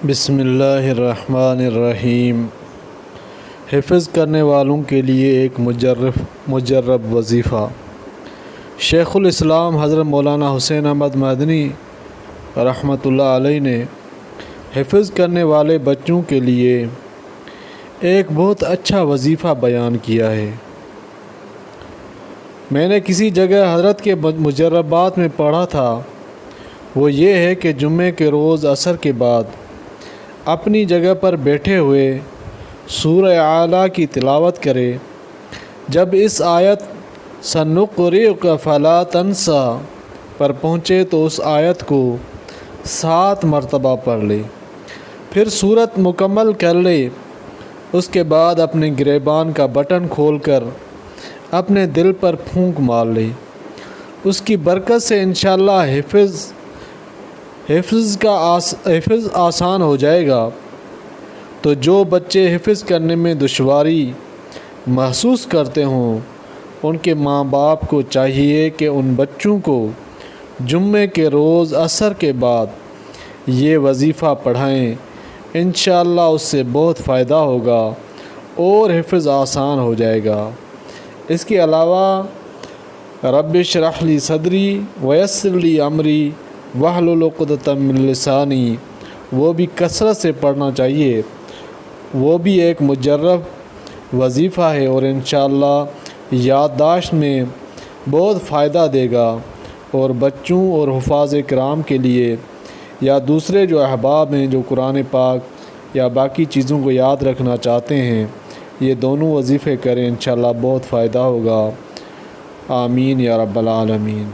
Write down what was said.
بسم اللہ الرحمن الرحیم۔ حفظ کرنے والوں کے لیے ایک مجرب وظیفہ۔ شیخ الاسلام حضرت مولانا حسین احمد مدنی رحمۃ اللہ علیہ نے حفظ کرنے والے بچوں کے لیے ایک بہت اچھا وظیفہ بیان کیا ہے۔ میں نے کسی جگہ حضرت کے مجربات میں پڑھا تھا، وہ یہ ہے کہ جمعے کے روز عصر کے بعد اپنی جگہ پر بیٹھے ہوئے سورہ اعلیٰ کی تلاوت کرے۔ جب اس آیت سنقرئک فلا تنسیٰ پر پہنچے تو اس آیت کو 7 مرتبہ پڑھ لے، پھر سورت مکمل کر لے۔ اس کے بعد اپنے گریبان کا بٹن کھول کر اپنے دل پر پھونک مار لے۔ اس کی برکت سے انشاءاللہ حفظ آسان ہو جائے گا۔ تو جو بچے حفظ کرنے میں دشواری محسوس کرتے ہوں، ان کے ماں باپ کو چاہیے کہ ان بچوں کو جمعے کے روز عصر کے بعد یہ وظیفہ پڑھائیں۔ انشاءاللہ اس سے بہت فائدہ ہوگا اور حفظ آسان ہو جائے گا۔ اس کے علاوہ رب اشرح لی صدری ویسر لی امری واحلل عقدۃ من لسانی، وہ بھی کثرت سے پڑھنا چاہیے۔ وہ بھی ایک مجرب وظیفہ ہے اور انشاءاللہ یادداشت میں بہت فائدہ دے گا، اور بچوں اور حفاظ کرام کے لیے یا دوسرے جو احباب ہیں جو قرآن پاک یا باقی چیزوں کو یاد رکھنا چاہتے ہیں، یہ دونوں وظیفے کریں، انشاءاللہ بہت فائدہ ہوگا۔ آمین یا رب العالمین۔